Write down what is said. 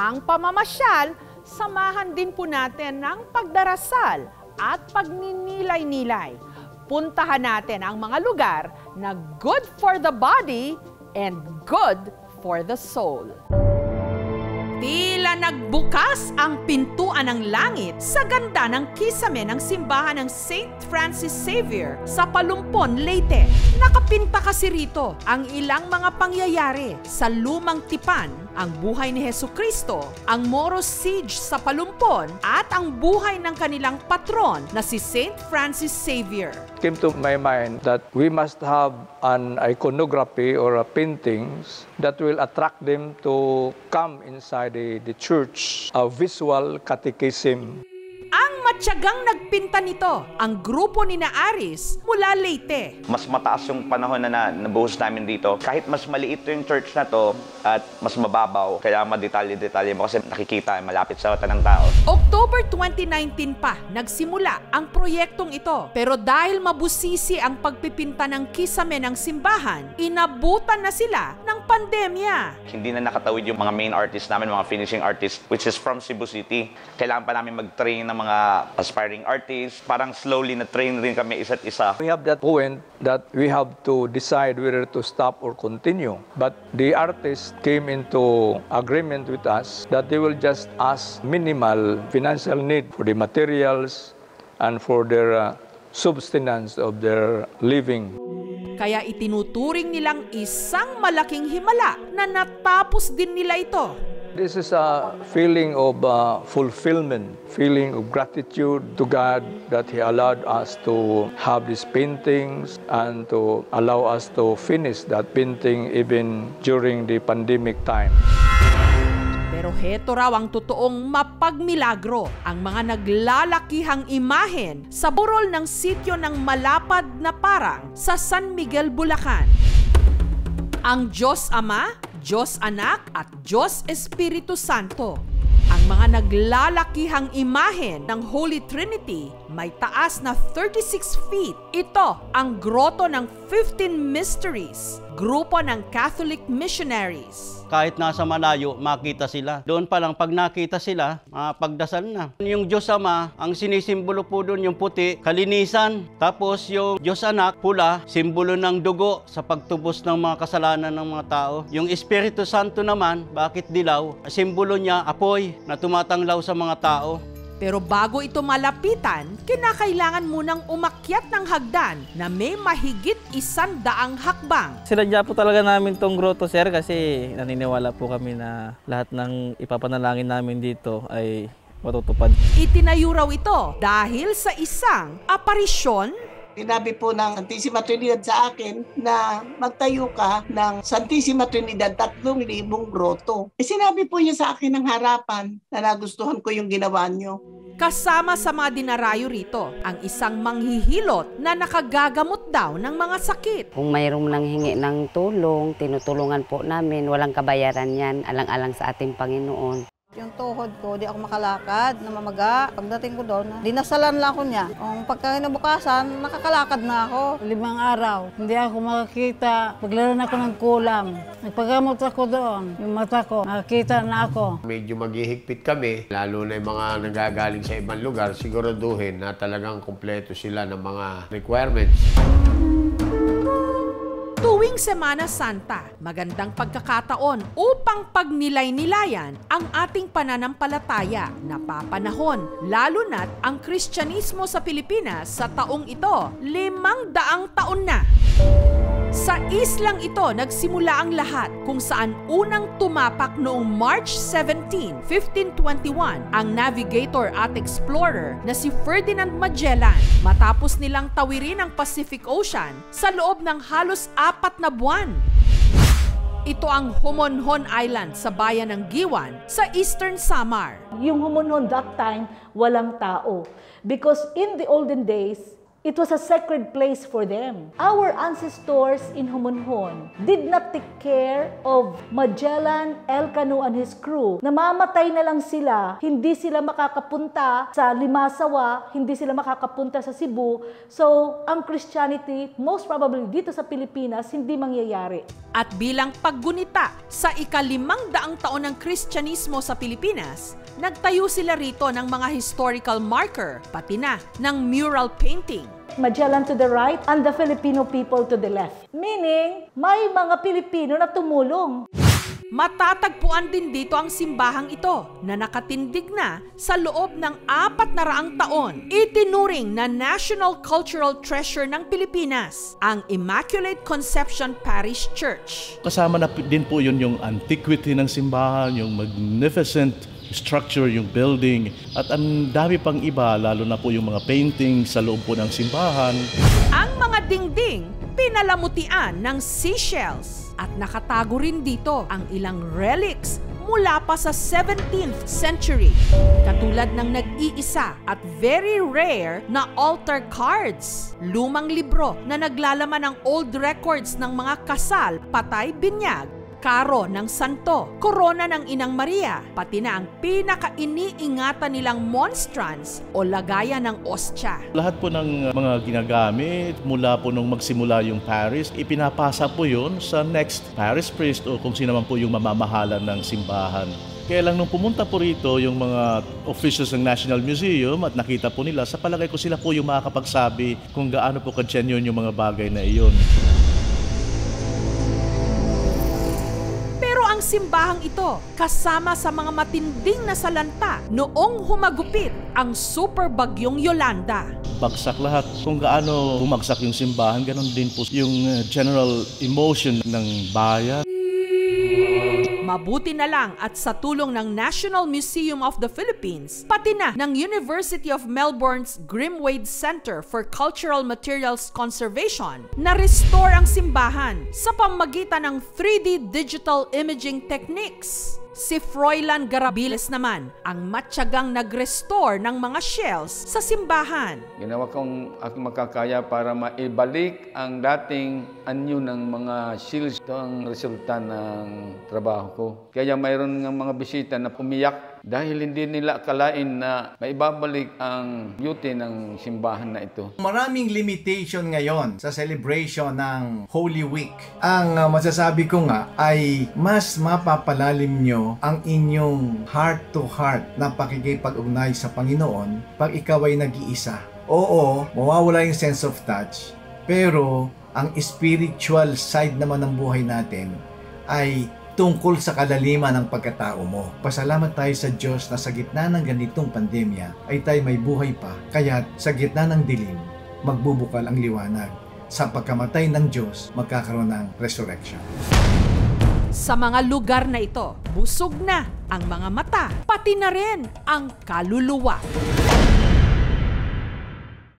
ang pamamasyal, samahan din po natin ng pagdarasal at pagninilay-nilay. Puntahan natin ang mga lugar na good for the body and good for the soul. Tila nagbukas ang pintuan ng langit sa ganda ng kisame ng simbahan ng St. Francis Xavier sa Palumpon, Leyte. Nakapinta kasi rito ang ilang mga pangyayari sa lumang tipan, ang buhay ni Hesukristo, ang Moros Siege sa Palumpon at ang buhay ng kanilang patron na si St. Francis Xavier. It came to my mind that we must have an iconography or a paintings that will attract them to come inside the church, a visual catechism. Ang matyagang nagpinta nito, ang grupo ni Aris mula Leyte. Mas mataas yung panahon na nabuhos namin dito. Kahit mas maliit yung church na to at mas mababaw, kaya madetalye-detalye mo kasi nakikita, malapit sa mata ng tao. October 2019 pa nagsimula ang proyektong ito. Pero dahil mabusisi ang pagpipinta ng kisame ng simbahan, inabutan na sila ng pandemya. Hindi na nakatawid yung mga main artists namin, mga finishing artists, which is from Cebu City. Kailangan pa namin mag-train ng mga aspiring artists. Parang slowly na-train rin kami isa't isa. We have that point that we have to decide whether to stop or continue. But the artists came into agreement with us that they will just ask minimal financial need for the materials and for their subsistence of their living. Kaya itinuturing nilang isang malaking himala na natapos din nila ito. This is a feeling of fulfillment, feeling of gratitude to God that He allowed us to have these paintings and to allow us to finish that painting even during the pandemic time. Pero heto raw ang totoong mapagmilagro, ang mga naglalakihang imahen sa burol ng sityo ng Malapad na Parang sa San Miguel, Bulacan. Ang Diyos Ama, Diyos Anak at Diyos Espiritu Santo. Ang mga naglalakihang imahen ng Holy Trinity may taas na 36 feet. Ito ang groto ng 15 Mysteries, grupo ng Catholic Missionaries. Kahit nasa malayo, makita sila. Doon pa lang, pag nakita sila, pagdasal na. Yung Diyos Ama, ang sinisimbolo po doon, yung puti, kalinisan. Tapos yung Diyos Anak, pula, simbolo ng dugo sa pagtubos ng mga kasalanan ng mga tao. Yung Espiritu Santo naman, bakit dilaw? Simbolo niya, apoy, na tumatanglaw sa mga tao. Pero bago ito malapitan, kinakailangan munang umakyat ng hagdan na may mahigit 100 hakbang. Sinadya po talaga namin tong grotto, sir, kasi naniniwala po kami na lahat ng ipapanalangin namin dito ay matutupad. Itinayo raw ito dahil sa isang aparisyon. Sinabi po ng Santissima Trinidad sa akin na magtayo ka ng Santissima Trinidad 3,000 groto. Sinabi po niya sa akin ng harapan na nagustuhan ko yung ginawa niyo. Kasama sa mga dinarayo rito, ang isang manghihilot na nakagagamot daw ng mga sakit. Kung mayroong nanghingi ng tulong, tinutulungan po namin. Walang kabayaran yan, alang-alang sa ating Panginoon. Yung tuhod ko, di ako makalakad, namamaga. Pagdating ko doon, dinasalan lang ako niya. Kung pagkakinabukasan, nakakalakad na ako. 5 araw, hindi ako makakita. Paglaro na ako ng kulam. Nagpagamot ako doon. Yung mata ko, nakakita na ako. Medyo maghihigpit kami, lalo na yung mga nanggagaling sa ibang lugar, siguraduhin na talagang kumpleto sila ng mga requirements. Tuwing Semana Santa, magandang pagkakataon upang pagnilay-nilayan ang ating pananampalataya na papanahon, lalo na't ang Kristyanismo sa Pilipinas sa taong ito, 500 taon na. Sa islang ito nagsimula ang lahat kung saan unang tumapak noong March 17, 1521 ang navigator at explorer na si Ferdinand Magellan matapos nilang tawirin ang Pacific Ocean sa loob ng halos 4 na buwan. Ito ang Homonhon Island sa bayan ng Giwan sa Eastern Samar. Yung Homonhon that time, walang tao. Because in the olden days, it was a sacred place for them. Our ancestors in Homonhon did not take care of Magellan, Elcano, and his crew. Namamatay na lang sila, hindi sila makakapunta sa Limasawa, hindi sila makakapunta sa Cebu. So, ang Christianity, most probably dito sa Pilipinas, hindi mangyayari. At bilang paggunita sa ika-500 taon ng Kristyanismo sa Pilipinas, nagtayo sila rito ng mga historical marker, pati na ng mural painting. Magellan to the right and the Filipino people to the left. Meaning, may mga Pilipino na tumulong. Matatagpuan din dito ang simbahang ito na nakatindig na sa loob ng 400 taon. Itinuring na National Cultural Treasure ng Pilipinas, ang Immaculate Conception Parish Church. Kasama na din po yun yung antiquity ng simbahan, yung magnificent structure, yung building, at ang dami pang iba, lalo na po yung mga painting sa loob po ng simbahan. Ang mga dingding, pinalamutian ng seashells. At nakatago rin dito ang ilang relics mula pa sa 17th century. Katulad ng nag-iisa at very rare na altar cards. Lumang libro na naglalaman ng old records ng mga kasal, patay, binyag, karo ng santo, korona ng Inang Maria, pati na ang pinaka-iniingatan nilang monstrance o lagayan ng ostya. Lahat po ng mga ginagamit mula po nung magsimula yung parish, ipinapasa po yun sa next parish priest o kung sino man po yung mamamahalan ng simbahan. Kaya lang nung pumunta po rito yung mga officials ng National Museum at nakita po nila, sa palagay ko sila po yung makakapagsabi kung gaano po ka-genuine yung mga bagay na iyon. Ang simbahang ito kasama sa mga matinding na salanta noong humagupit ang super bagyong Yolanda. Bagsak lahat. Kung gaano bumagsak yung simbahan, ganon din po yung general emotion ng bayan. Mabuti na lang at sa tulong ng National Museum of the Philippines, pati na ng University of Melbourne's Grimwade Center for Cultural Materials Conservation, na-restore ang simbahan sa pamamagitan ng 3D digital imaging techniques. Si Froilan Garabiles naman ang matyagang nag-restore ng mga shells sa simbahan. Ginawa kong aking makakaya para maibalik ang dating anyo ng mga shells. Ito ang resulta ng trabaho ko. Kaya mayroon ng mga bisita na pumiyak dahil hindi nila akalain na maibabalik ang beauty ng simbahan na ito. Maraming limitation ngayon sa celebration ng Holy Week. Ang masasabi ko nga ay mas mapapalalim nyo ang inyong heart-to-heart na pakikipag-ugnay sa Panginoon pag ikaw ay nag-iisa. Oo, mawawala yung sense of touch, pero ang spiritual side naman ng buhay natin ay tungkol sa kalaliman ng pagkatao mo. Pasalamat tayo sa Diyos na sa gitna ng ganitong pandemya ay tayo may buhay pa. Kaya sa gitna ng dilim, magbubukal ang liwanag. Sa pagkamatay ng Diyos, magkakaroon ng resurrection. Sa mga lugar na ito, busog na ang mga mata, pati na rin ang kaluluwa.